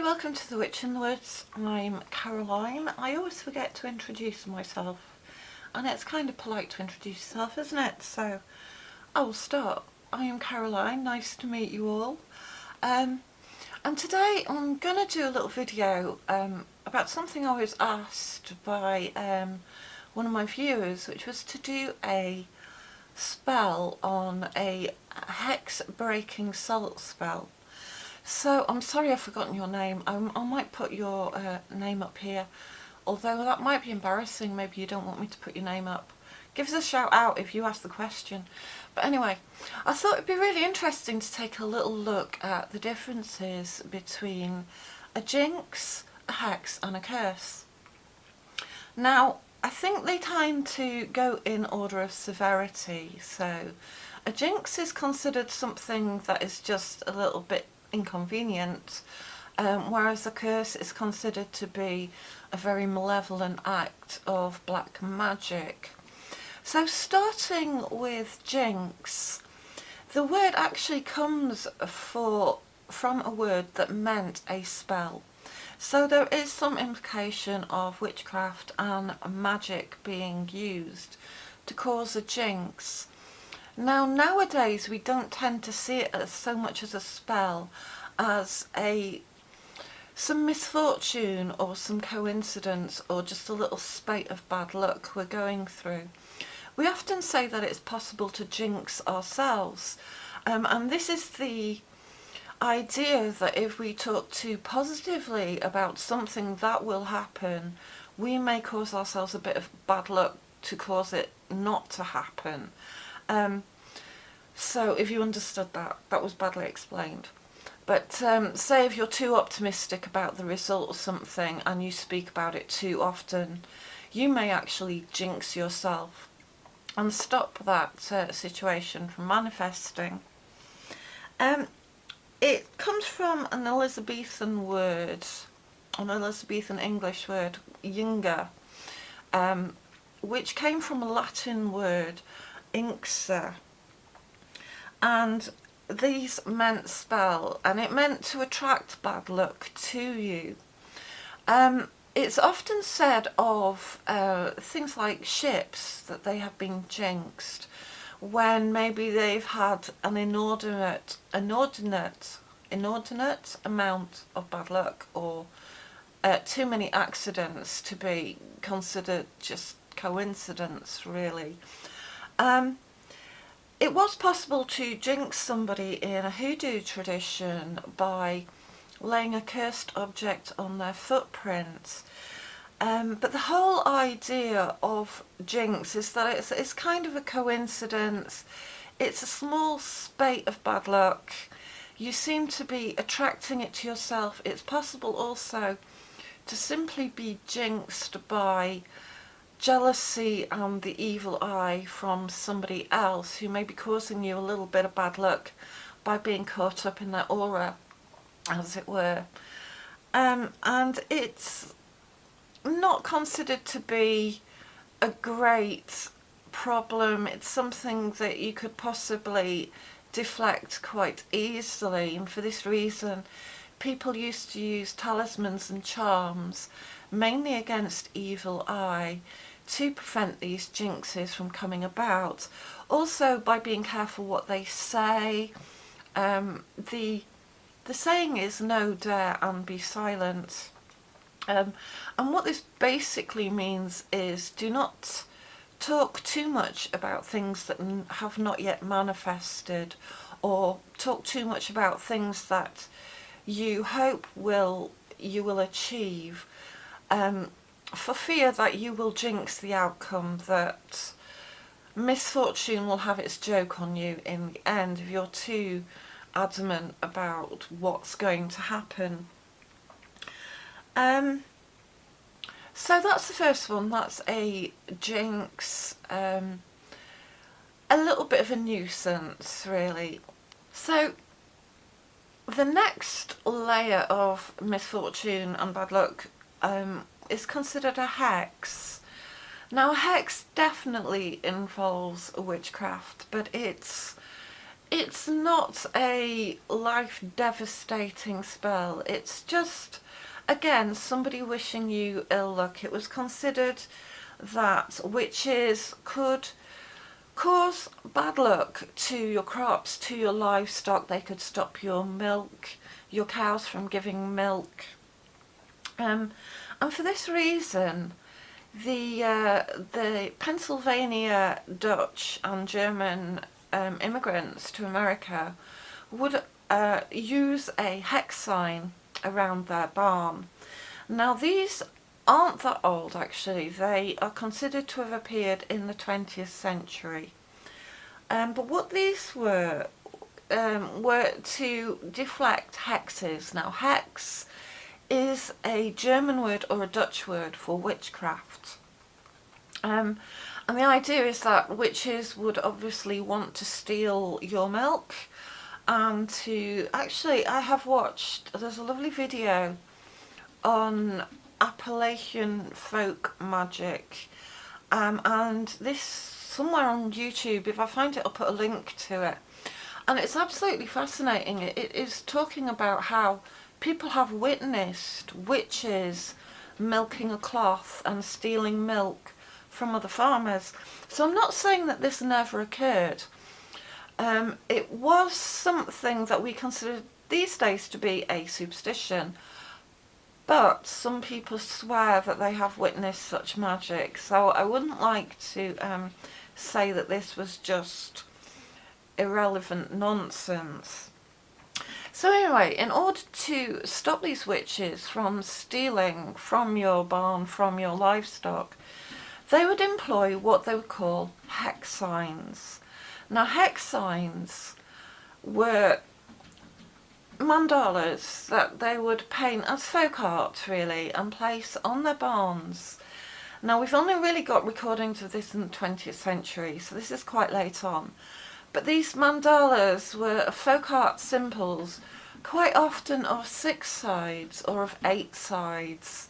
welcome to The Witch in the Woods. I'm Caroline. I always forget to introduce myself, and it's kind of polite to introduce yourself, isn't it? So I will start. I am Caroline, nice to meet you all. And today I'm going to do a little video about something I was asked by one of my viewers, which was to do a spell on a hex breaking salt spell. So I'm sorry I've forgotten your name. I might put your name up here, although that might be embarrassing. Maybe you don't want me to put your name up. Give us a shout out if you ask the question. But anyway, I thought it'd be really interesting to take a little look at the differences between a jinx, a hex and a curse. Now, I think they tend to go in order of severity. So a jinx is considered something that is just a little bit inconvenient, whereas a curse is considered to be a very malevolent act of black magic. So starting with jinx, the word actually comes from a word that meant a spell. So there is some implication of witchcraft and magic being used to cause a jinx. Now, nowadays we don't tend to see it as so much as a spell, as some misfortune or some coincidence or just a little spate of bad luck we're going through. We often say that it's possible to jinx ourselves, and this is the idea that if we talk too positively about something that will happen, we may cause ourselves a bit of bad luck to cause it not to happen. So if you understood that, that was badly explained. But say if you're too optimistic about the result of something and you speak about it too often, you may actually jinx yourself and stop that situation from manifesting. It comes from an Elizabethan word, an Elizabethan English word, Jinga, which came from a Latin word, Jinxe. And these meant spell, and it meant to attract bad luck to you. It's often said of things like ships that they have been jinxed when maybe they've had an inordinate amount of bad luck, or too many accidents to be considered just coincidence, really. It was possible to jinx somebody in a hoodoo tradition by laying a cursed object on their footprints. But the whole idea of jinx is that it's kind of a coincidence. It's a small spate of bad luck. You seem to be attracting it to yourself. It's possible also to simply be jinxed by jealousy and the evil eye from somebody else who may be causing you a little bit of bad luck by being caught up in their aura, as it were. And it's not considered to be a great problem. It's something that you could possibly deflect quite easily, and for this reason people used to use talismans and charms, mainly against evil eye, to prevent these jinxes from coming about. Also by being careful what they say. The saying is "no dare and be silent." And what this basically means is do not talk too much about things that have not yet manifested, or talk too much about things that you hope you will achieve, for fear that you will jinx the outcome, that misfortune will have its joke on you in the end if you're too adamant about what's going to happen. So that's the first one. That's a jinx, a little bit of a nuisance, really. So the next layer of misfortune and bad luck is considered a hex. Now, a hex definitely involves witchcraft, but it's It's not a life devastating spell. It's just, again, somebody wishing you ill luck. It was considered that witches could cause bad luck to your crops, to your livestock. They could stop your milk, your cows from giving milk. And for this reason, the Pennsylvania Dutch and German immigrants to America would use a hex sign around their barn. Now these aren't that old actually, they are considered to have appeared in the 20th century. But what these were to deflect hexes. Now hex is a German word or a Dutch word for witchcraft. And the idea is that witches would obviously want to steal your milk and to... Actually, I have watched... There's a lovely video on Appalachian folk magic. And this, somewhere on YouTube, if I find it, I'll put a link to it. And it's absolutely fascinating. It is talking about how people have witnessed witches milking a cloth and stealing milk from other farmers. So I'm not saying that this never occurred. It was something that we consider these days to be a superstition, but some people swear that they have witnessed such magic. So I wouldn't like to say that this was just irrelevant nonsense. So anyway, in order to stop these witches from stealing from your barn, from your livestock, they would employ what they would call hex signs. Now hex signs were mandalas that they would paint as folk art really and place on their barns. Now we've only really got recordings of this in the 20th century, so this is quite late on. But these mandalas were folk art symbols, quite often of 6 sides or of 8 sides.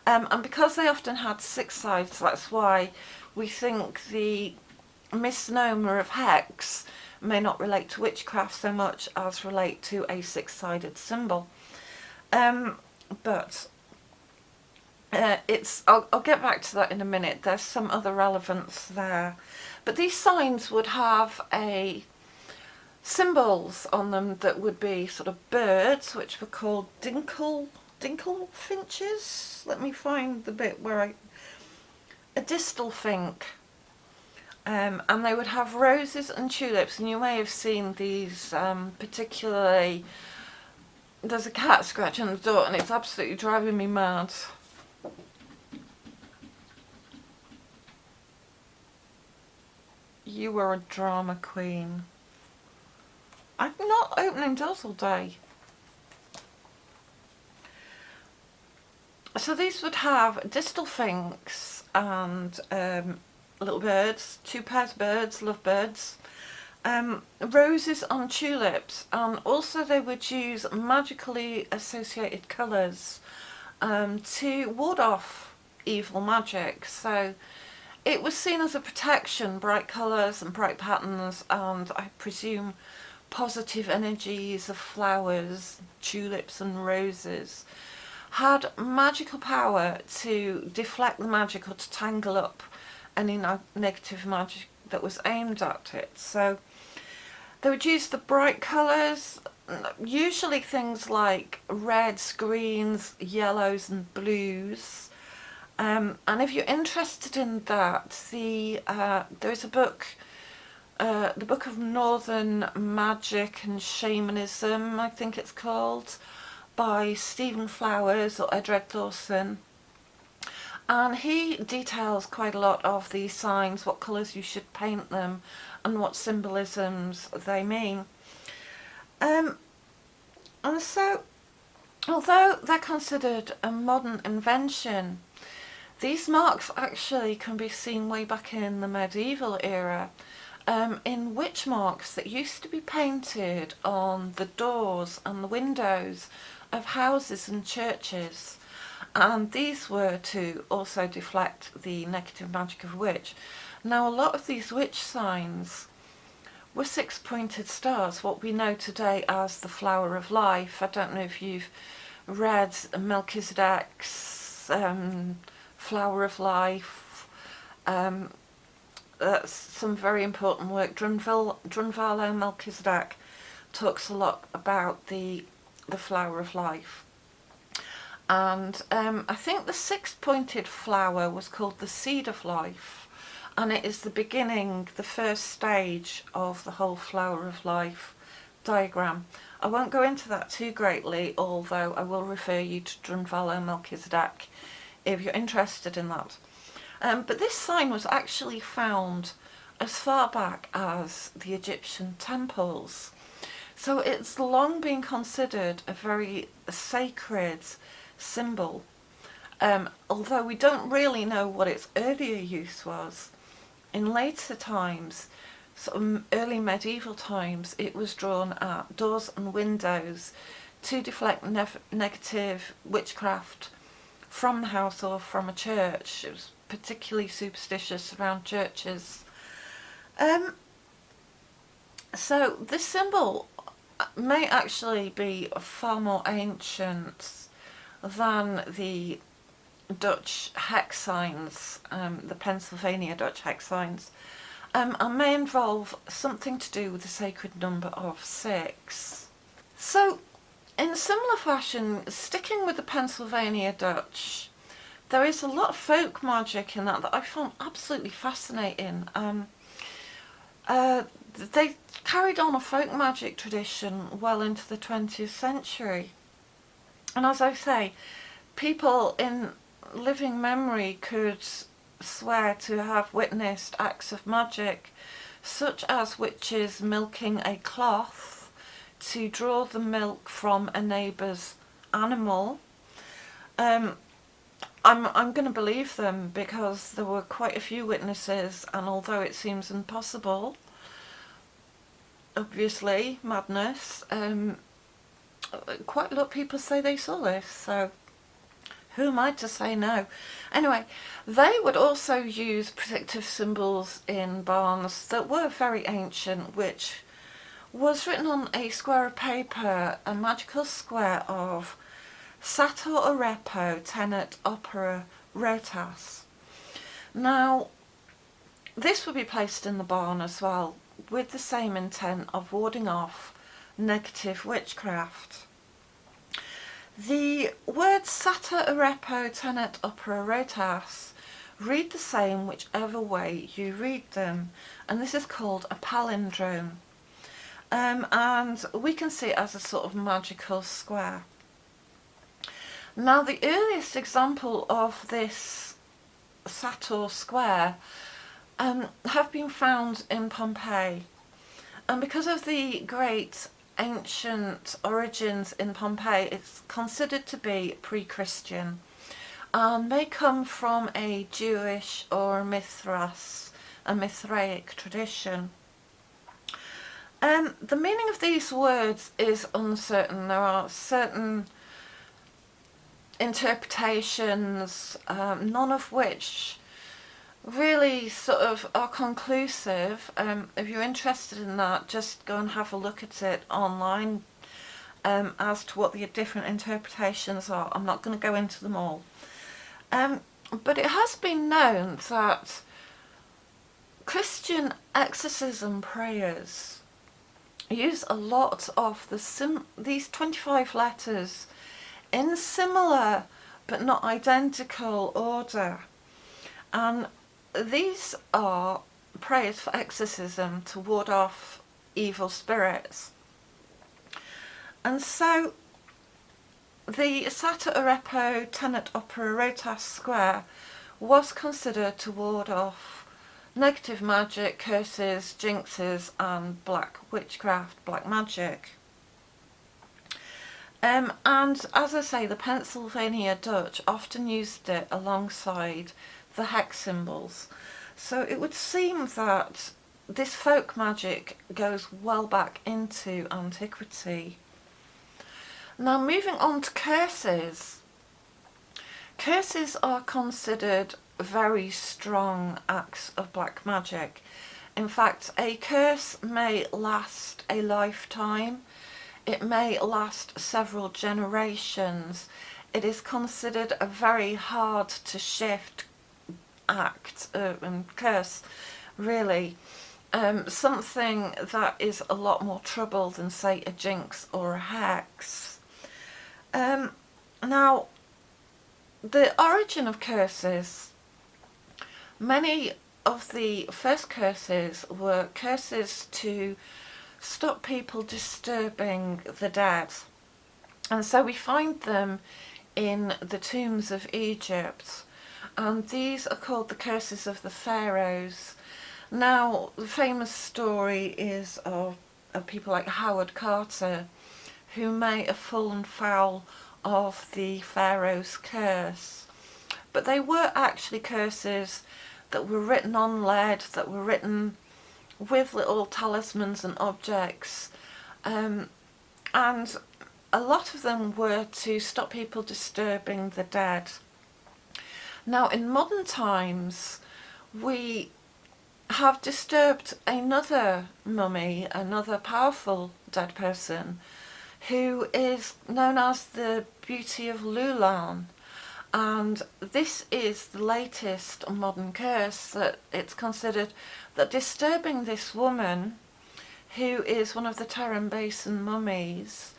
And because they often had 6 sides, that's why we think the misnomer of hex may not relate to witchcraft so much as relate to a 6-sided symbol. But I'll get back to that in a minute. There's some other relevance there. But these signs would have symbols on them that would be sort of birds, which were called dinkle finches. Let me find the bit where a distal fink. And they would have roses and tulips, and you may have seen these particularly... There's a cat scratching the door and it's absolutely driving me mad. You were a drama queen. I'm not opening doors all day. So these would have distal finks and little birds, 2 pairs of birds, lovebirds, roses on tulips, and also they would use magically associated colours to ward off evil magic. So it was seen as a protection, bright colours and bright patterns, and I presume positive energies of flowers, tulips and roses had magical power to deflect the magic or to tangle up any negative magic that was aimed at it. So they would use the bright colours, usually things like reds, greens, yellows and blues. And if you're interested in that, there is a book, the Book of Northern Magic and Shamanism, I think it's called, by Stephen Flowers or Edred Dawson. And he details quite a lot of these signs, what colours you should paint them and what symbolisms they mean. And so, although they're considered a modern invention, these marks actually can be seen way back in the medieval era, in witch marks that used to be painted on the doors and the windows of houses and churches. And these were to also deflect the negative magic of witch. Now a lot of these witch signs were six-pointed stars, what we know today as the flower of life. I don't know if you've read Melchizedek's flower of life. That's some very important work. Drunvalo Melchizedek talks a lot about the flower of life. And I think the six-pointed flower was called the seed of life, and it is the beginning, the first stage of the whole flower of life diagram. I won't go into that too greatly, although I will refer you to Drunvalo Melchizedek if you're interested in that. But this sign was actually found as far back as the Egyptian temples. So it's long been considered a very sacred symbol. Although we don't really know what its earlier use was. In later times, sort of early medieval times, it was drawn at doors and windows to deflect negative witchcraft from the house or from a church. It was particularly superstitious around churches. So this symbol may actually be far more ancient than the Dutch hex signs, the Pennsylvania Dutch hex signs, and may involve something to do with the sacred number of 6. So, in a similar fashion, sticking with the Pennsylvania Dutch, there is a lot of folk magic in that I found absolutely fascinating. They carried on a folk magic tradition well into the 20th century. And as I say, people in living memory could swear to have witnessed acts of magic, such as witches milking a cloth to draw the milk from a neighbour's animal. I'm going to believe them because there were quite a few witnesses, and although it seems impossible, obviously madness, quite a lot of people say they saw this, so who am I to say no? Anyway, they would also use predictive symbols in barns that were very ancient, which was written on a square of paper, a magical square of Sator Arepo Tenet Opera Rotas. Now, this would be placed in the barn as well, with the same intent of warding off negative witchcraft. The words Sator Arepo Tenet Opera Rotas read the same whichever way you read them, and this is called a palindrome. And we can see it as a sort of magical square. Now, the earliest example of this Sator square have been found in Pompeii, and because of the great ancient origins in Pompeii, it's considered to be pre-Christian and may come from a Jewish or a Mithraic tradition. The meaning of these words is uncertain. There are certain interpretations, none of which really sort of are conclusive. If you're interested in that, just go and have a look at it online as to what the different interpretations are. I'm not going to go into them all. But it has been known that Christian exorcism prayers use a lot of these 25 letters in similar but not identical order. And these are prayers for exorcism to ward off evil spirits. And so the Sator Arepo Tenet Opera Rotas square was considered to ward off negative magic, curses, jinxes and black witchcraft, black magic. And as I say, the Pennsylvania Dutch often used it alongside the hex symbols. So it would seem that this folk magic goes well back into antiquity. Now, moving on to curses. Curses are considered very strong acts of black magic. In fact, a curse may last a lifetime. It may last several generations. It is considered a very hard to shift act and curse, really. Something that is a lot more trouble than, say, a jinx or a hex. Now, the origin of curses. Many of the first curses were curses to stop people disturbing the dead. And so we find them in the tombs of Egypt. And these are called the curses of the pharaohs. Now, the famous story is of people like Howard Carter, who may have fallen foul of the pharaoh's curse. But they were actually curses that were written on lead, that were written with little talismans and objects. And a lot of them were to stop people disturbing the dead. Now, in modern times, we have disturbed another mummy, another powerful dead person, who is known as the Beauty of Lulan. And this is the latest modern curse, that it's considered that disturbing this woman, who is one of the Tarim Basin mummies,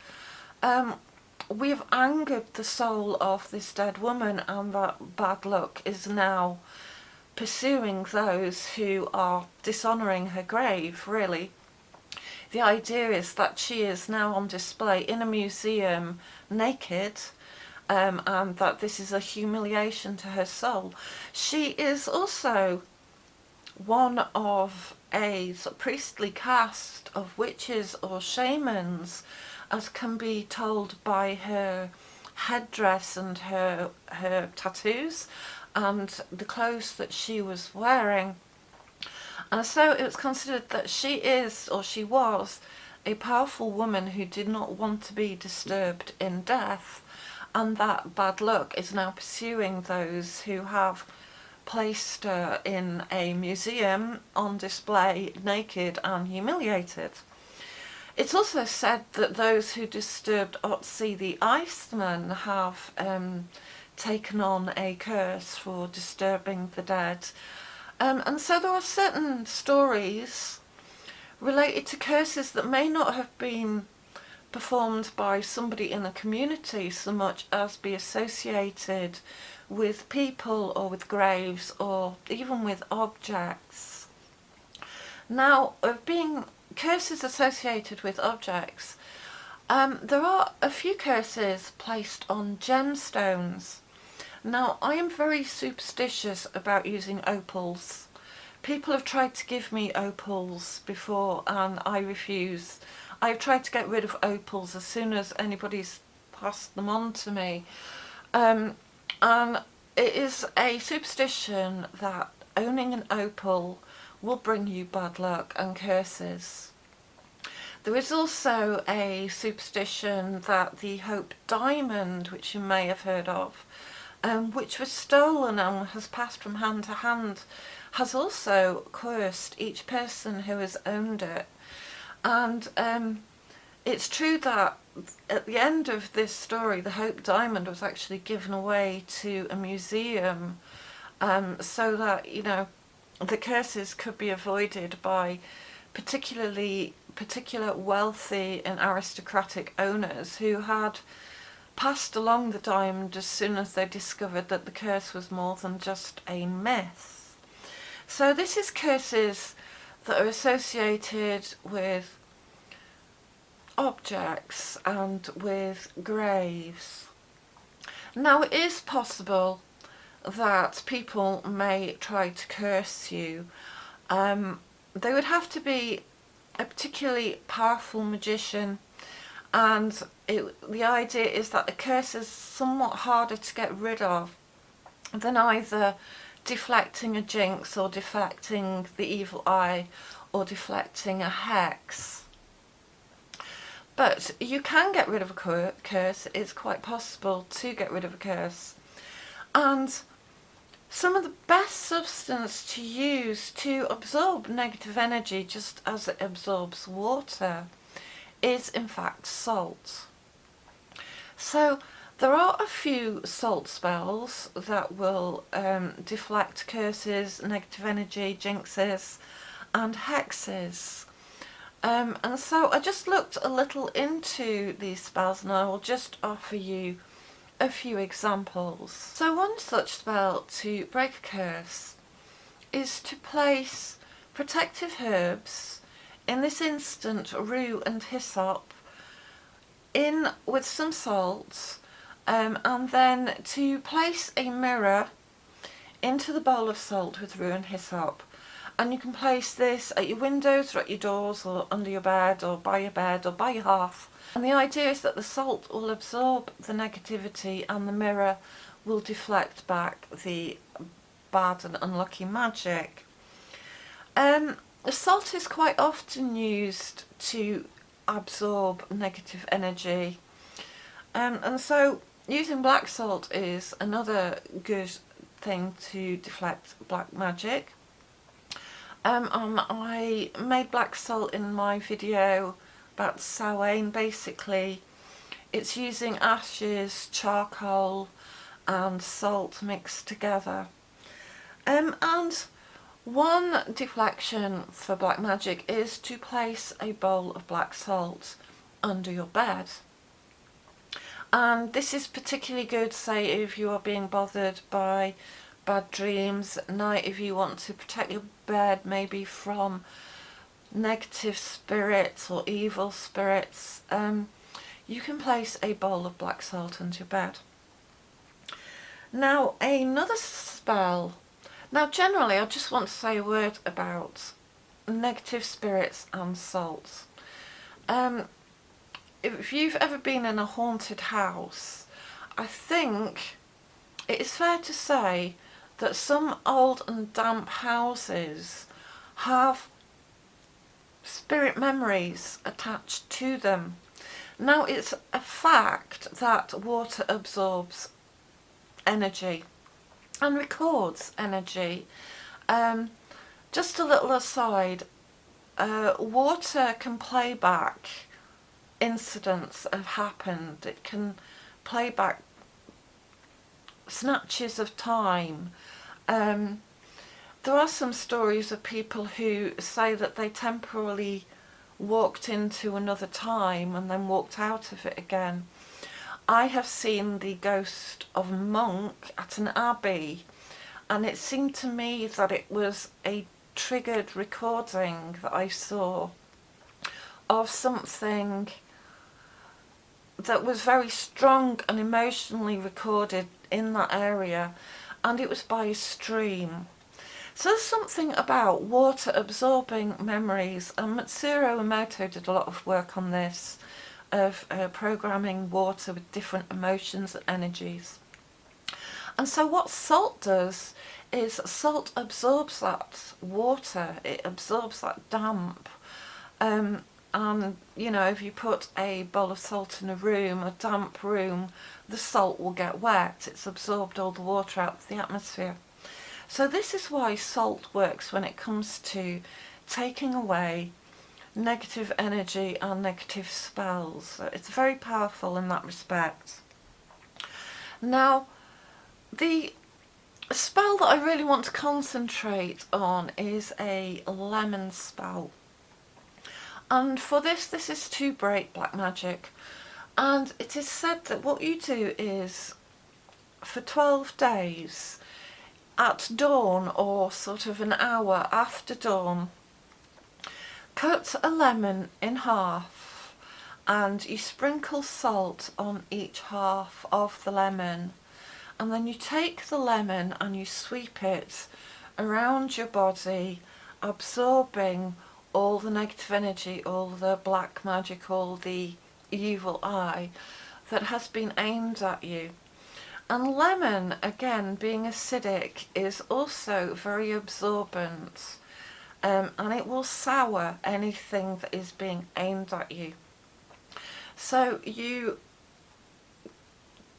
we have angered the soul of this dead woman, and that bad luck is now pursuing those who are dishonouring her grave, really. The idea is that she is now on display in a museum naked, and that this is a humiliation to her soul. She is also one of a sort of priestly caste of witches or shamans, as can be told by her headdress and her tattoos and the clothes that she was wearing. And so it was considered that she is, or she was, a powerful woman who did not want to be disturbed in death, and that bad luck is now pursuing those who have placed her in a museum on display naked and humiliated. It's also said that those who disturbed Otzi the Iceman have taken on a curse for disturbing the dead. And so there are certain stories related to curses that may not have been performed by somebody in the community so much as be associated with people or with graves or even with objects. Now, of being curses associated with objects, there are a few curses placed on gemstones. Now, I am very superstitious about using opals. People have tried to give me opals before and I refuse. I've tried to get rid of opals as soon as anybody's passed them on to me. And it is a superstition that owning an opal will bring you bad luck and curses. There is also a superstition that the Hope Diamond, which you may have heard of, which was stolen and has passed from hand to hand, has also cursed each person who has owned it. And it's true that at the end of this story, the Hope Diamond was actually given away to a museum, so that, you know, the curses could be avoided by particular wealthy and aristocratic owners who had passed along the diamond as soon as they discovered that the curse was more than just a myth. So this is curses that are associated with objects and with graves. Now, it is possible that people may try to curse you. They would have to be a particularly powerful magician, and the idea is that the curse is somewhat harder to get rid of than either deflecting a jinx or deflecting the evil eye or deflecting a hex. But you can get rid of a curse. It's quite possible to get rid of a curse. And Some of the best substance to use to absorb negative energy, just as it absorbs water, is in fact salt. So there are a few salt spells that will deflect curses, negative energy, jinxes and hexes. And so I just looked a little into these spells, and I will just offer you a few examples. So one such spell to break a curse is to place protective herbs, in this instant rue and hyssop, in with some salt, and then to place a mirror into the bowl of salt with rue and hyssop. And you can place this at your windows or at your doors or under your bed or by your hearth. And the idea is that the salt will absorb the negativity and the mirror will deflect back the bad and unlucky magic. Salt is quite often used to absorb negative energy. And so using black salt is another good thing to deflect black magic. I made black salt in my video about Samhain. Basically, it's using ashes, charcoal and salt mixed together. And one deflection for black magic is to place a bowl of black salt under your bed. And this is particularly good, say, if you are being bothered by bad dreams at night, if you want to protect your bed maybe from negative spirits or evil spirits. You can place a bowl of black salt under your bed. Now another spell. Now generally I just want to say a word about negative spirits and salt. If you've ever been in a haunted house, I think it is fair to say that some old and damp houses have spirit memories attached to them. Now it's a fact that water absorbs energy and records energy. Just a little aside, water can play back incidents that have happened. It can play back snatches of time. There are some stories of people who say that they temporarily walked into another time and then walked out of it again. I have seen the ghost of a monk at an abbey, and it seemed to me that it was a triggered recording that I saw of something that was very strong and emotionally recorded in that area, and it was by a stream. So there's something about water absorbing memories, and Matsuro Emoto did a lot of work on this, of programming water with different emotions and energies. And so what salt does is salt absorbs that water, it absorbs that damp. And you know, if you put a bowl of salt in a room, a damp room, the salt will get wet. It's absorbed all the water out of the atmosphere. So this is why salt works when it comes to taking away negative energy and negative spells. So it's very powerful in that respect. Now, the spell that I really want to concentrate on is a lemon spell. And for this is to break black magic. And it is said that what you do is, for 12 days, at dawn or sort of an hour after dawn, cut a lemon in half and you sprinkle salt on each half of the lemon, and then you take the lemon and you sweep it around your body, absorbing all the negative energy, all the black magic, all the evil eye that has been aimed at you. And lemon, again, being acidic, is also very absorbent, and it will sour anything that is being aimed at you. So you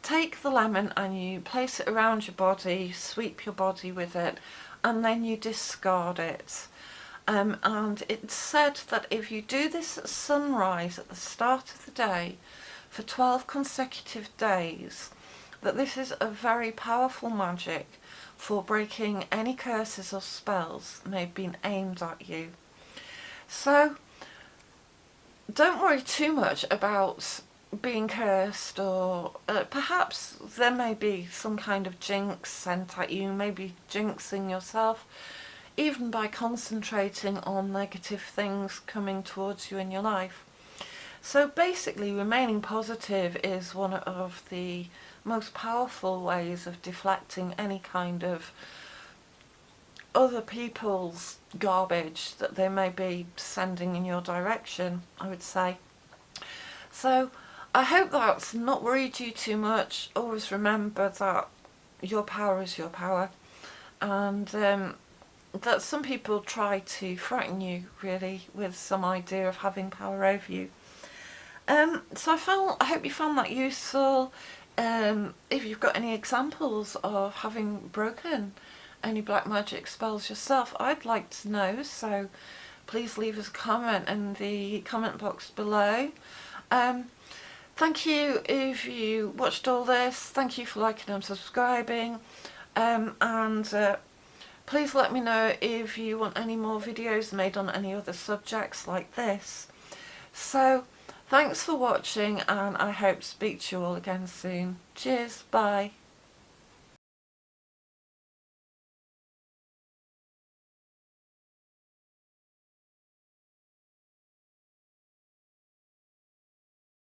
take the lemon and you place it around your body, sweep your body with it, and then you discard it. And it's said that if you do this at sunrise at the start of the day for 12 consecutive days, that this is a very powerful magic for breaking any curses or spells that may have been aimed at you. So don't worry too much about being cursed, or perhaps there may be some kind of jinx sent at you, maybe jinxing yourself, even by concentrating on negative things coming towards you in your life. So basically, remaining positive is one of the most powerful ways of deflecting any kind of other people's garbage that they may be sending in your direction, I would say. So I hope that's not worried you too much. Always remember that your power is your power, and that some people try to frighten you really with some idea of having power over you. So I hope you found that useful. If you've got any examples of having broken any black magic spells yourself, I'd like to know, so please leave us a comment in the comment box below. Thank you if you watched all this. Thank you for liking and subscribing, and please let me know if you want any more videos made on any other subjects like this. So thanks for watching, and I hope to speak to you all again soon. Cheers, bye.